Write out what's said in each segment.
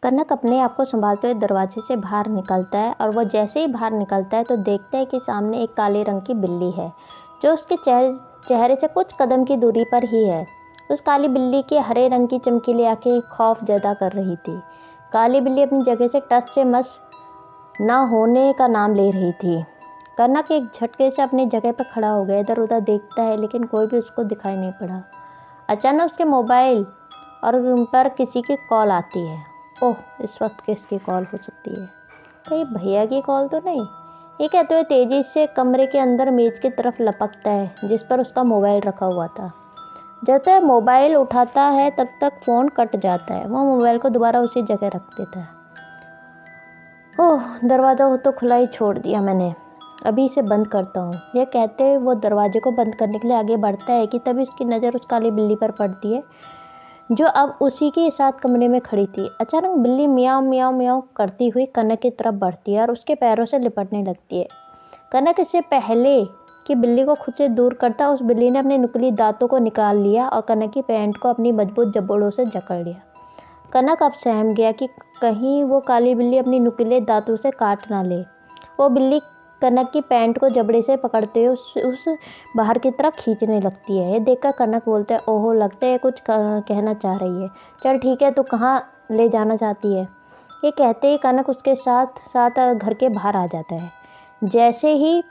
कनक अपने आप को संभालते हुए दरवाजे से बाहर निकलता है और वह जैसे ही बाहर निकलता है तो देखता है कि सामने एक काले रंग की बिल्ली है जो उसके चेहरे से कुछ कदम की दूरी पर ही है। उस काली बिल्ली की हरे रंग की चमकीली आंखें खौफ ज्यादा कर रही थी। काली बिल्ली अपनी जगह से टस से मस न होने का नाम ले रही थी। कनक एक झटके से अपनी जगह पर खड़ा हो गया, इधर उधर देखता है लेकिन कोई भी उसको दिखाई नहीं पड़ा। अचानक उसके मोबाइल और उन पर किसी की कॉल आती है। ओह, इस वक्त किसकी कॉल हो सकती है? कहीं भैया की कॉल तो नहीं? ये कहते हुए तेजी से कमरे के अंदर मेज की तरफ लपकता है जिस पर उसका मोबाइल रखा हुआ था। जब तक मोबाइल उठाता है तब तक फ़ोन कट जाता है। वो मोबाइल को दोबारा उसी जगह रख देता है। ओह, दरवाज़ा हो तो खुला ही छोड़ दिया मैंने, अभी इसे बंद करता हूँ। यह कहते हुए वो दरवाजे को बंद करने के लिए आगे बढ़ता है कि तभी उसकी नज़र उस काली बिल्ली पर पड़ती है जो अब उसी के साथ कमरे में खड़ी थी। अचानक बिल्ली मियाँव मियाँव मियाँव करती हुई कनक की तरफ बढ़ती है और उसके पैरों से लिपटने लगती है। कनक इससे पहले कि बिल्ली को खुद से दूर करता, उस बिल्ली ने अपने नुकीले दांतों को निकाल लिया और कनक की पैंट को अपनी मजबूत जबड़ों से जकड़ लिया। कनक अब सहम गया कि कहीं वो काली बिल्ली अपनी नुकीले दांतों से काट ना ले। वो बिल्ली कनक की पैंट को जबड़े से पकड़ते हुए उस बाहर की तरफ खींचने लगती है। ये देखकर कनक बोलता है, ओहो, लगता है कुछ कहना चाह रही है। चल ठीक है, तू कहाँ ले जाना चाहती है? ये कहते ही कनक उसके साथ साथ घर के बाहर आ जाता है। जैसे ही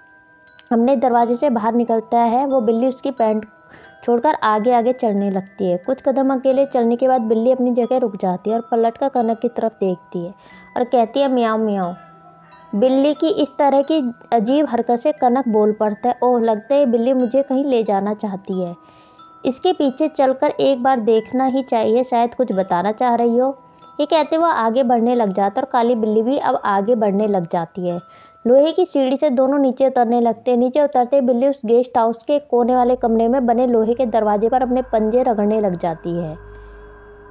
अपने दरवाजे से बाहर निकलता है वो बिल्ली उसकी पैंट छोड़कर आगे आगे चलने लगती है। कुछ कदम अकेले चलने के बाद बिल्ली अपनी जगह रुक जाती है और पलट कर कनक की तरफ देखती है और कहती है, मियाँव मियाँव। बिल्ली की इस तरह की अजीब हरकत से कनक बोल पड़ता है, ओह, लगता है बिल्ली मुझे कहीं ले जाना चाहती है। इसके पीछे चलकर एक बार देखना ही चाहिए, शायद कुछ बताना चाह रही हो। ये कहते वो आगे बढ़ने लग जाता और काली बिल्ली भी अब आगे बढ़ने लग जाती है। लोहे की सीढ़ी से दोनों नीचे उतरने लगते हैं। नीचे उतरते बिल्ली उस गेस्ट हाउस के कोने वाले कमरे में बने लोहे के दरवाजे पर अपने पंजे रगड़ने लग जाती है।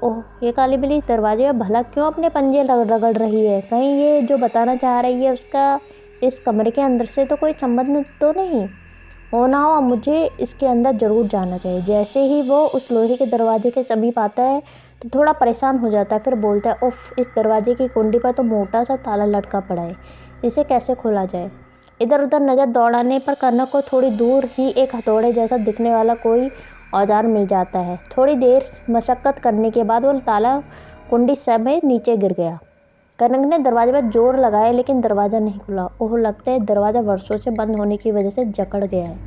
ओह, ये काली बिल्ली दरवाजे में भला क्यों अपने पंजे रगड़ रही है? कहीं ये जो बताना चाह रही है उसका इस कमरे के अंदर से तो कोई संबंध तो नहीं हो ना हो? मुझे इसके अंदर ज़रूर जाना चाहिए। जैसे ही वो उस लोहे के दरवाजे के समीप आता है तो थोड़ा परेशान हो जाता है, फिर बोलता है, उफ, इस दरवाजे की कुंडी पर तो मोटा सा ताला लटका पड़ा है, इसे कैसे खोला जाए? इधर उधर नज़र दौड़ाने पर कनक को थोड़ी दूर ही एक हथौड़े जैसा दिखने वाला कोई औजार मिल जाता है। थोड़ी देर मशक्क़त करने के बाद वो ताला कुंडी समेत नीचे गिर गया। कनक ने दरवाजे पर जोर लगाया लेकिन दरवाज़ा नहीं खुला। ओह, लगता है दरवाज़ा वर्षों से बंद होने की वजह से जकड़ गया है,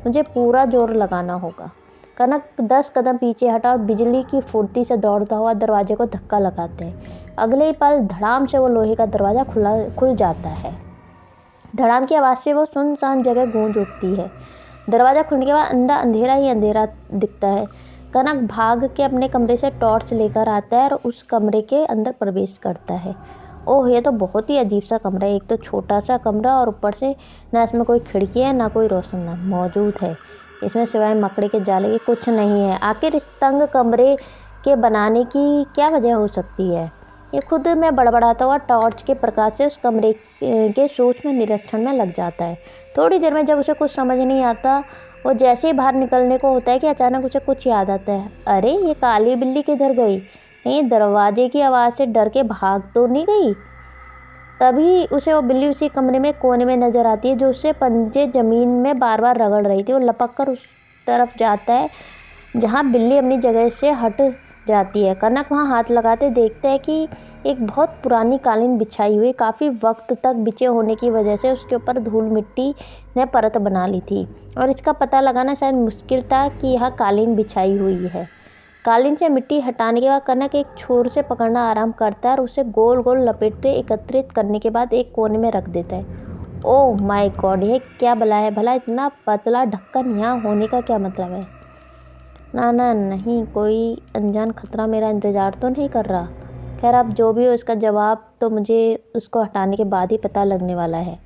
मुझे पूरा जोर लगाना होगा। कनक 10 कदम पीछे हटा और बिजली की फुर्ती से दौड़ता हुआ दरवाजे को धक्का लगाते हैं। अगले ही पल धड़ाम से वो लोहे का दरवाज़ा खुल जाता है। धड़ाम की आवाज़ से वो सुनसान जगह गूंज उठती है। दरवाज़ा खुलने के बाद अंदर अंधेरा ही अंधेरा दिखता है। कनक भाग के अपने कमरे से टॉर्च लेकर आता है और उस कमरे के अंदर प्रवेश करता है। ओह, ये तो बहुत ही अजीब सा कमरा है। एक तो छोटा सा कमरा और ऊपर से ना इसमें कोई खिड़की है ना कोई रोशनी मौजूद है। इसमें सिवाय मकड़ी के जाले के कुछ नहीं है। आखिर इस तंग कमरे के बनाने की क्या वजह हो सकती है? ये खुद में बड़बड़ाता हुआ टॉर्च के प्रकाश से उस कमरे के सूक्ष्म निरीक्षण में लग जाता है। थोड़ी देर में जब उसे कुछ समझ नहीं आता, वो जैसे ही बाहर निकलने को होता है कि अचानक उसे कुछ याद आता है। अरे, ये काली बिल्ली किधर गई? कहीं दरवाजे की आवाज़ से डर के भाग तो नहीं गई? तभी उसे वो बिल्ली उसी कमरे में कोने में नजर आती है जो उससे पंजे ज़मीन में बार बार रगड़ रही थी। वो लपक कर उस तरफ जाता है जहाँ बिल्ली अपनी जगह से हट जाती है। कनक वहाँ हाथ लगाते देखता है कि एक बहुत पुरानी कालीन बिछाई हुई, काफ़ी वक्त तक बिछे होने की वजह से उसके ऊपर धूल मिट्टी ने परत बना ली थी और इसका पता लगाना शायद मुश्किल था कि यहाँ कालीन बिछाई हुई है। कालीन से मिट्टी हटाने के बाद कनक एक छोर से पकड़ना आराम करता है और उसे गोल गोल लपेटते एकत्रित करने के बाद एक कोने में रख देता है। ओह माय गॉड, ये क्या बला है? भला इतना पतला ढक्कन यहाँ होने का क्या मतलब है? ना ना नहीं, कोई अनजान खतरा मेरा इंतज़ार तो नहीं कर रहा। खैर, अब जो भी हो इसका जवाब तो मुझे उसको हटाने के बाद ही पता लगने वाला है।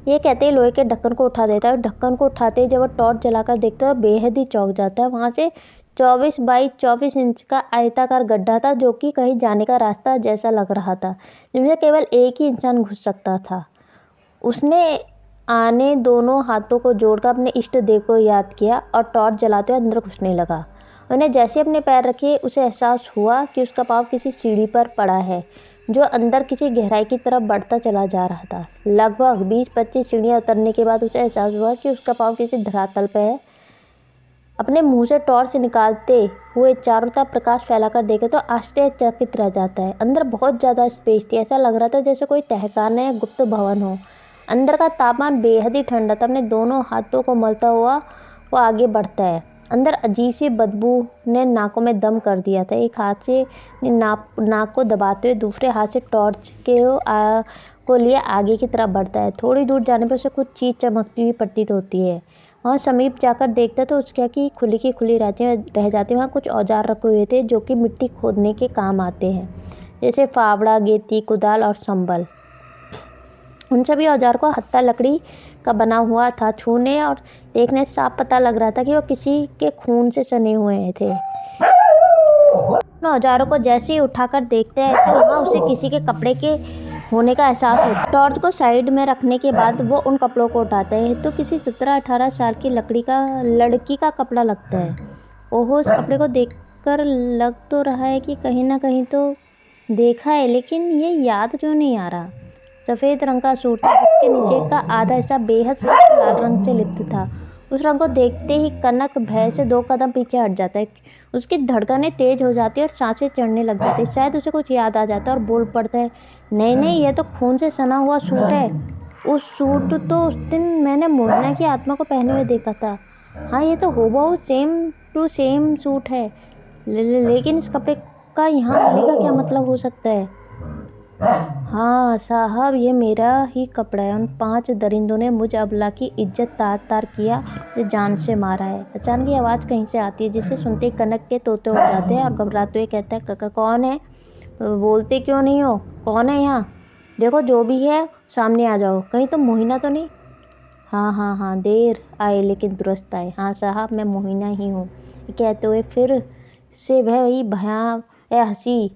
ये कहते ही लोहे के ढक्कन को उठा देता है। ढक्कन को उठाते ही जब वो टॉर्च जलाकर देखता है बेहद ही चौंक जाता है। वहाँ से 24 बाई 24 इंच का आयताकार गड्ढा था जो कि कहीं जाने का रास्ता जैसा लग रहा था, जिसमें केवल एक ही इंसान घुस सकता था। उसने दोनों हाथों को जोड़कर अपने इष्ट देव को याद किया और टॉर्च जलाते हुए अंदर घुसने लगा। उन्हें जैसे अपने पैर रखे उसे एहसास हुआ कि उसका पाँव किसी सीढ़ी पर पड़ा है जो अंदर किसी गहराई की तरफ बढ़ता चला जा रहा था। लगभग 20-25 सीढ़ियाँ उतरने के बाद उसे एहसास हुआ कि उसका पाँव किसी धरातल पर है। अपने मुंह से टॉर्च निकालते हुए चारों तरफ प्रकाश फैलाकर देखे तो आश्चर्यचकित रह जाता है। अंदर बहुत ज़्यादा स्पेस थी। ऐसा लग रहा था जैसे कोई तहखाना या गुप्त भवन हो। अंदर का तापमान बेहद ही ठंडा था। अपने दोनों हाथों को मलता हुआ वो आगे बढ़ता है। अंदर अजीब सी बदबू ने नाकों में दम कर दिया था। एक हाथ से नाक को दबाते हुए दूसरे हाथ से टॉर्च को लिए आगे की तरफ बढ़ता है। थोड़ी दूर जाने पर उसे कुछ चीज़ चमकती हुई प्रतीत होती है। वहाँ समीप जाकर देखता तो उसके की खुली की खुली रह जाती। वहाँ कुछ औजार रखे हुए थे जो कि मिट्टी खोदने के काम आते हैं, जैसे फावड़ा, गेती, कुदाल और संबल। उन सभी औजार को हत्था लकड़ी का बना हुआ था। छूने और देखने से साफ पता लग रहा था कि वो किसी के खून से सने हुए थे। उन औजारों को जैसे ही उठाकर देखते हैं तो वहाँ उसे किसी के कपड़े के होने का एहसास होता है। टॉर्च को साइड में रखने के बाद वो उन कपड़ों को उठाते हैं तो किसी 17-18 साल की लड़की का कपड़ा लगता है। ओहो, उस कपड़े को देखकर लग तो रहा है कि कहीं ना कहीं तो देखा है, लेकिन ये याद क्यों नहीं आ रहा। सफ़ेद रंग का सूट था जिसके नीचे का आधा हिस्सा बेहद सूखे लाल रंग से लिप्त था। उस रंग को देखते ही कनक भय से 2 कदम पीछे हट जाता है। उसकी धड़कनें तेज हो जाती है और सांसें चढ़ने लग जाती है। शायद उसे कुछ याद आ जाता है और बोल पड़ता है, नहीं, यह तो खून से सना हुआ सूट है। उस सूट तो उस दिन मैंने मोहना की आत्मा को पहने हुए देखा था। हाँ, ये तो हूबहू सेम टू सेम सूट है। लेकिन इस कपड़े का यहाँ होने का क्या मतलब हो सकता है? हाँ साहब, ये मेरा ही कपड़ा है। उन 5 दरिंदों ने मुझ अबला की इज्जत तार-तार किया, मुझे जान से मारा है। अचानक ये आवाज़ कहीं से आती है जिसे सुनते ही कनक के तोते उड़ जाते हैं और घबराते हुए कहते हैं, काका कौन है? बोलते क्यों नहीं हो? कौन है यहाँ? देखो, जो भी है सामने आ जाओ। कहीं तुम मोहिना तो नहीं? हाँ, देर आए लेकिन दुरुस्त आए। हाँ साहब, मैं मोहिना ही हूँ। कहते हुए फिर से वही भयावह हंसी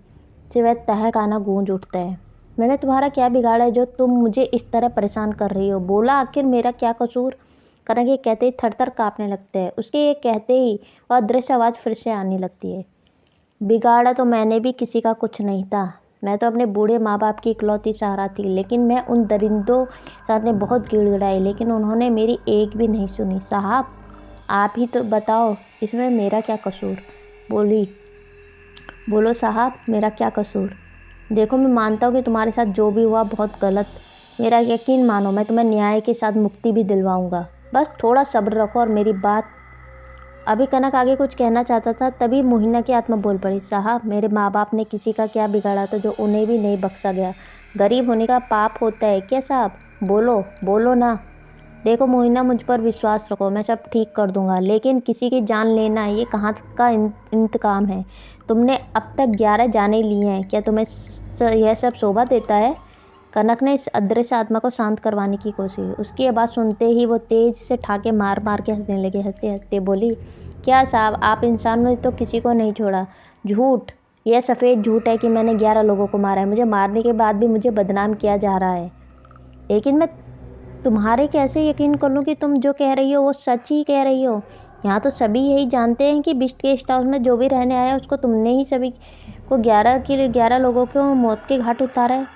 से वह तहखाना गूंज उठता है। मैंने तुम्हारा क्या बिगाड़ा है जो तुम मुझे इस तरह परेशान कर रही हो? बोला, आखिर मेरा क्या कसूर? कनक ये कहते ही थरथर काँपने लगते हैं। उसके ये कहते ही वह अदृश्य आवाज़ फिर से आने लगती है, बिगाड़ा तो मैंने भी किसी का कुछ नहीं था। मैं तो अपने बूढ़े माँ बाप की इकलौती सहारा थी, लेकिन मैं उन दरिंदों साथ ने बहुत गिड़गिड़ाई, लेकिन उन्होंने मेरी एक भी नहीं सुनी। साहब, आप ही तो बताओ, इसमें मेरा क्या कसूर? बोलो साहब, मेरा क्या कसूर? देखो, मैं मानता हूँ कि तुम्हारे साथ जो भी हुआ बहुत गलत। मेरा यकीन मानो, मैं तुम्हें न्याय के साथ मुक्ति भी दिलवाऊंगा। बस थोड़ा सब्र रखो और मेरी बात। अभी कनक आगे कुछ कहना चाहता था, तभी मोहिना की आत्मा बोल पड़ी, साहब, मेरे माँ बाप ने किसी का क्या बिगाड़ा था जो उन्हें भी नहीं बख्शा गया? गरीब होने का पाप होता है क्या साहब? बोलो ना। देखो मोहिना, मुझ पर विश्वास रखो, मैं सब ठीक कर दूंगा, लेकिन किसी की जान लेना ये कहाँ का इंतकाम है? तुमने अब तक 11 जानें ली हैं। क्या तुम्हें यह सब शोभा देता है? कनक ने इस अदृश्य आत्मा को शांत करवाने की कोशिश। उसकी आवाज़ सुनते ही वो तेज से ठाके मार के हंसने लगे। हंसते हंसते बोली, क्या साहब, आप इंसानों ने तो किसी को नहीं छोड़ा। झूठ, यह सफ़ेद झूठ है कि मैंने 11 लोगों को मारा है। मुझे मारने के बाद भी मुझे बदनाम किया जा रहा है। लेकिन मैं तुम्हारे कैसे यकीन कर लूँ कि तुम जो कह रही हो वो सच ही कह रही हो? यहाँ तो सभी यही जानते हैं कि बिस्ट गेस्ट हाउस में जो भी रहने आया उसको तुमने ही सभी को 11 लोगों को मौत के घाट उतारा है।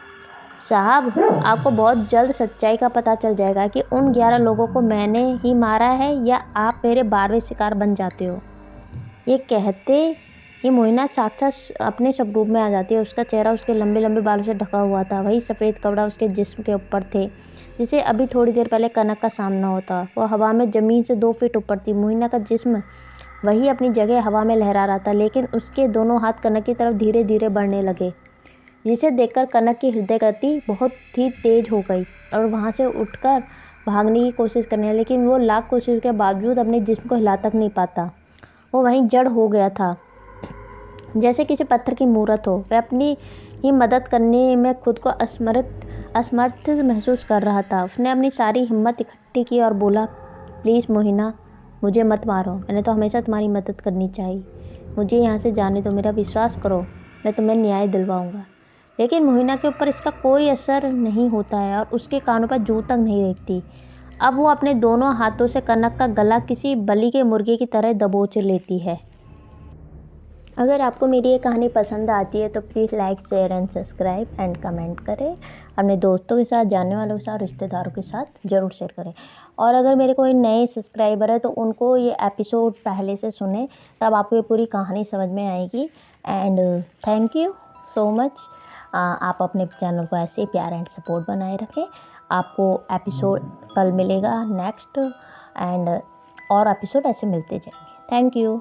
साहब, आपको बहुत जल्द सच्चाई का पता चल जाएगा कि उन 11 लोगों को मैंने ही मारा है या आप मेरे 12वें शिकार बन जाते हो। ये कहते ही मोहिना साक्षात अपने स्वरूप में आ जाती है। उसका चेहरा उसके लंबे लंबे बालों से ढका हुआ था। वही सफ़ेद कपड़ा उसके जिस्म के ऊपर थे जिसे अभी थोड़ी देर पहले कनक का सामना होता। वह हवा में ज़मीन से 2 फीट ऊपर थी। मोहिना का जिस्म वही अपनी जगह हवा में लहरा रहा था, लेकिन उसके दोनों हाथ कनक की तरफ धीरे धीरे बढ़ने लगे, जिसे देखकर कनक की हृदय गति बहुत ही तेज हो गई और वहाँ से उठकर भागने की कोशिश करने, लेकिन वो लाख कोशिश के बावजूद अपने जिस्म को हिला तक नहीं पाता। वो वहीं जड़ हो गया था, जैसे किसी पत्थर की मूरत हो। वह अपनी ही मदद करने में खुद को असमर्थ महसूस कर रहा था। उसने अपनी सारी हिम्मत इकट्ठी की और बोला, प्लीज़ मोहिना, मुझे मत मारो। मैंने तो हमेशा तुम्हारी मदद करनी चाहिए। मुझे यहाँ से जाने दो। मेरा विश्वास करो, मैं तुम्हें न्याय दिलवाऊंगा। लेकिन मोहिना के ऊपर इसका कोई असर नहीं होता है और उसके कानों पर जूं तक नहीं रेंगती। अब वो अपने दोनों हाथों से कनक का गला किसी बलि के मुर्गे की तरह दबोच लेती है। अगर आपको मेरी ये कहानी पसंद आती है तो please like share and subscribe and comment करें। अपने दोस्तों के साथ, जानने वालों के साथ, रिश्तेदारों के साथ ज़रूर शेयर करें। और अगर मेरे कोई नए सब्सक्राइबर है तो उनको ये एपिसोड पहले से सुने, तब आपको ये पूरी कहानी समझ में आएगी। And thank you so much. आप अपने चैनल को ऐसे ही प्यार एंड सपोर्ट बनाए रखें। आपको एपिसोड कल मिलेगा नेक्स्ट, एंड और एपिसोड ऐसे मिलते जाएंगे। Thank you.